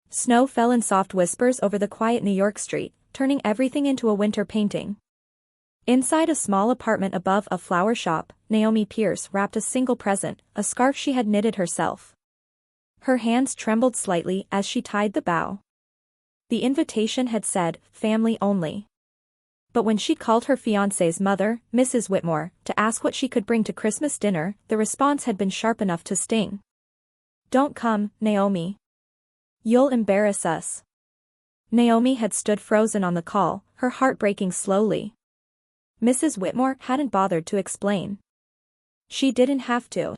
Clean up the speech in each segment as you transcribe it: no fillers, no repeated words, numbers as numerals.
Snow fell in soft whispers over the quiet New York street, turning everything into a winter painting. Inside a small apartment above a flower shop, Naomi Pierce wrapped a single present, a scarf she had knitted herself. Her hands trembled slightly as she tied the bow. The invitation had said, "Family only." But when she called her fiancé's mother, Mrs. Whitmore, to ask what she could bring to Christmas dinner, the response had been sharp enough to sting. "Don't come, Naomi. You'll embarrass us." Naomi had stood frozen on the call, her heart breaking slowly. Mrs. Whitmore hadn't bothered to explain. She didn't have to.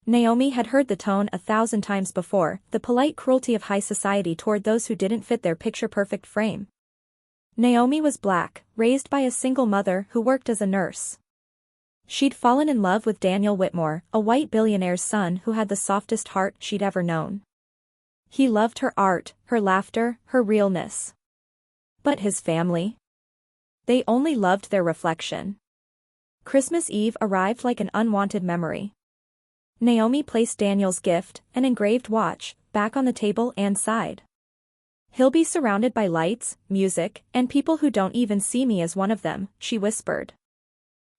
Naomi had heard the tone 1,000 times before, the polite cruelty of high society toward those who didn't fit their picture-perfect frame. Naomi was black, raised by a single mother who worked as a nurse. She'd fallen in love with Daniel Whitmore, a white billionaire's son who had the softest heart she'd ever known. He loved her art, her laughter, her realness. But his family? They only loved their reflection. Christmas Eve arrived like an unwanted memory. Naomi placed Daniel's gift, an engraved watch, back on the table and sighed. "He'll be surrounded by lights, music, and people who don't even see me as one of them," she whispered.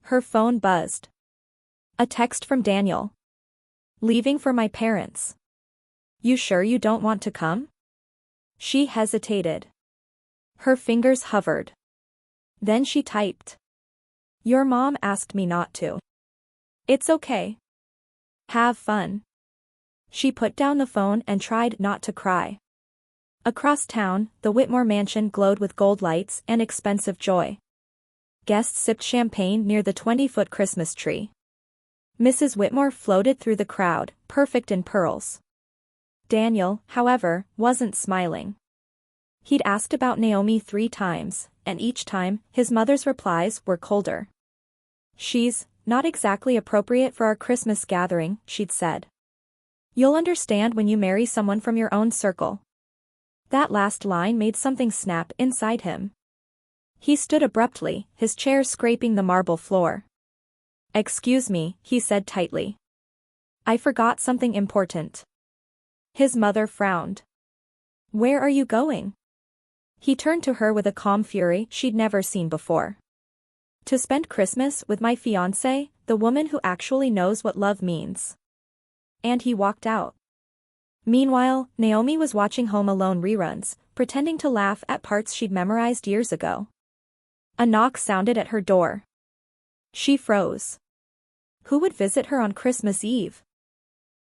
Her phone buzzed. A text from Daniel. "Leaving for my parents. You sure you don't want to come?" She hesitated. Her fingers hovered. Then she typed. "Your mom asked me not to." "It's okay. Have fun." She put down the phone and tried not to cry. Across town, the Whitmore mansion glowed with gold lights and expensive joy. Guests sipped champagne near the 20-foot Christmas tree. Mrs. Whitmore floated through the crowd, perfect in pearls. Daniel, however, wasn't smiling. He'd asked about Naomi 3 times, and each time, his mother's replies were colder. "She's not exactly appropriate for our Christmas gathering," she'd said. "You'll understand when you marry someone from your own circle." That last line made something snap inside him. He stood abruptly, his chair scraping the marble floor. "Excuse me," he said tightly. "I forgot something important." His mother frowned. "Where are you going?" He turned to her with a calm fury she'd never seen before. "To spend Christmas with my fiancé, the woman who actually knows what love means." And he walked out. Meanwhile, Naomi was watching Home Alone reruns, pretending to laugh at parts she'd memorized years ago. A knock sounded at her door. She froze. Who would visit her on Christmas Eve?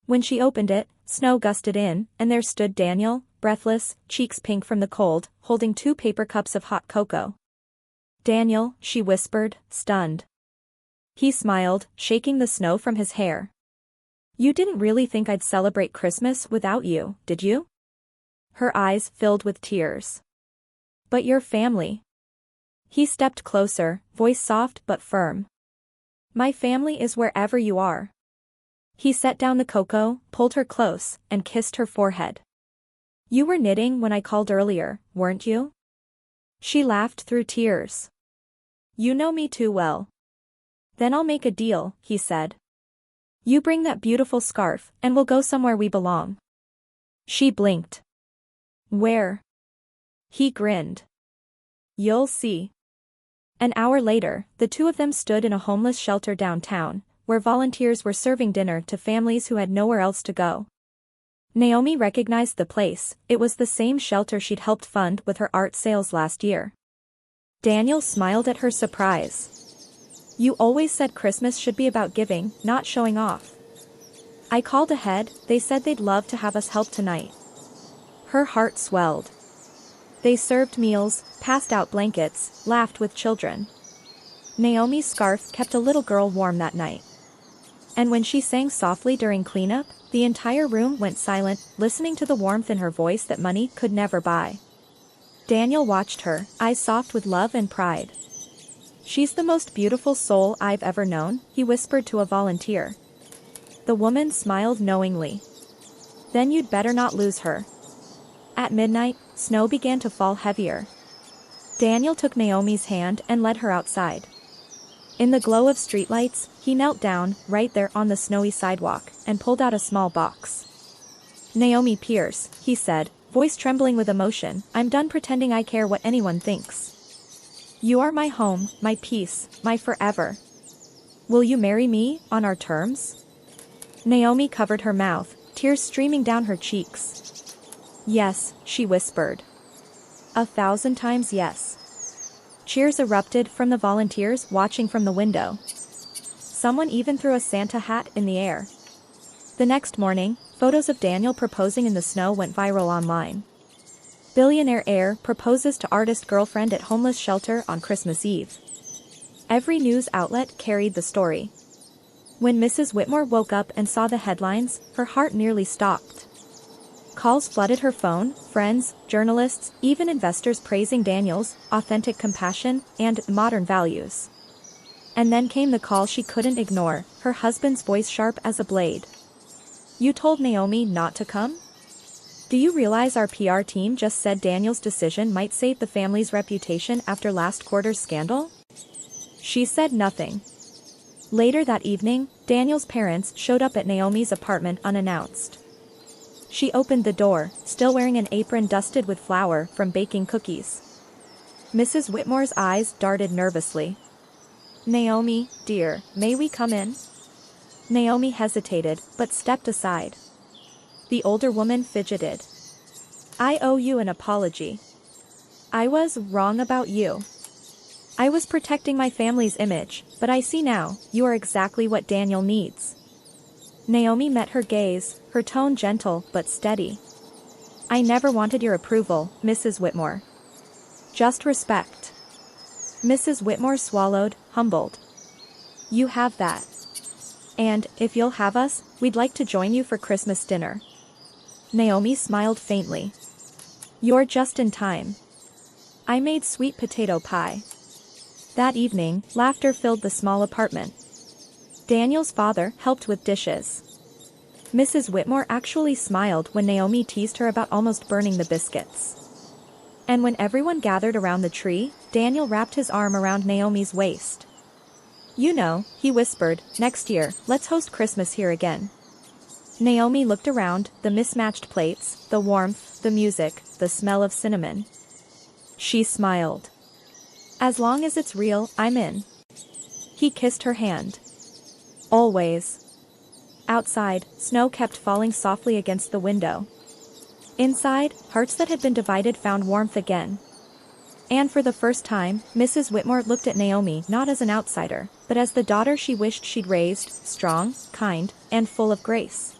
When she opened it, snow gusted in, and there stood Daniel, breathless, cheeks pink from the cold, holding 2 paper cups of hot cocoa. "Daniel," she whispered, stunned. He smiled, shaking the snow from his hair. "You didn't really think I'd celebrate Christmas without you, did you?" Her eyes filled with tears. "But your family." He stepped closer, voice soft but firm. "My family is wherever you are." He set down the cocoa, pulled her close, and kissed her forehead. "You were knitting when I called earlier, weren't you?" She laughed through tears. "You know me too well." "Then I'll make a deal," he said. "You bring that beautiful scarf, and we'll go somewhere we belong." She blinked. "Where?" He grinned. "You'll see." An hour later, the two of them stood in a homeless shelter downtown, where volunteers were serving dinner to families who had nowhere else to go. Naomi recognized the place, it was the same shelter she'd helped fund with her art sales last year. Daniel smiled at her surprise. "You always said Christmas should be about giving, not showing off." "I called ahead, they said they'd love to have us help tonight." Her heart swelled. They served meals, passed out blankets, laughed with children. Naomi's scarf kept a little girl warm that night. And when she sang softly during cleanup, the entire room went silent, listening to the warmth in her voice that money could never buy. Daniel watched her, eyes soft with love and pride. "She's the most beautiful soul I've ever known," he whispered to a volunteer. The woman smiled knowingly. "Then you'd better not lose her." At midnight, snow began to fall heavier. Daniel took Naomi's hand and led her outside. In the glow of streetlights, he knelt down, right there on the snowy sidewalk, and pulled out a small box. "Naomi Pierce," he said, voice trembling with emotion, "I'm done pretending I care what anyone thinks. You are my home, my peace, my forever. Will you marry me, on our terms?" Naomi covered her mouth, tears streaming down her cheeks. "Yes," she whispered. 1,000 times yes." Cheers erupted from the volunteers watching from the window. Someone even threw a Santa hat in the air. The next morning, photos of Daniel proposing in the snow went viral online. Billionaire heir proposes to artist girlfriend at homeless shelter on Christmas Eve. Every news outlet carried the story. When Mrs. Whitmore woke up and saw the headlines, her heart nearly stopped. Calls flooded her phone, friends, journalists, even investors praising Daniel's authentic compassion and modern values. And then came the call she couldn't ignore, her husband's voice sharp as a blade. "You told Naomi not to come? Do you realize our PR team just said Daniel's decision might save the family's reputation after last quarter's scandal?" She said nothing. Later that evening, Daniel's parents showed up at Naomi's apartment unannounced. She opened the door, still wearing an apron dusted with flour from baking cookies. Mrs. Whitmore's eyes darted nervously. "Naomi, dear, may we come in?" Naomi hesitated, but stepped aside. The older woman fidgeted. "I owe you an apology. I was wrong about you. I was protecting my family's image, but I see now, you are exactly what Daniel needs." Naomi met her gaze, her tone gentle but steady. "I never wanted your approval, Mrs. Whitmore. Just respect." Mrs. Whitmore swallowed, humbled. "You have that. And, if you'll have us, we'd like to join you for Christmas dinner." Naomi smiled faintly. "You're just in time. I made sweet potato pie." That evening, laughter filled the small apartment. Daniel's father helped with dishes. Mrs. Whitmore actually smiled when Naomi teased her about almost burning the biscuits. And when everyone gathered around the tree, Daniel wrapped his arm around Naomi's waist. "You know," he whispered, "next year, let's host Christmas here again." Naomi looked around, the mismatched plates, the warmth, the music, the smell of cinnamon. She smiled. "As long as it's real, I'm in." He kissed her hand. "Always." Outside, snow kept falling softly against the window. Inside, hearts that had been divided found warmth again. And for the first time, Mrs. Whitmore looked at Naomi not as an outsider, but as the daughter she wished she'd raised, strong, kind, and full of grace.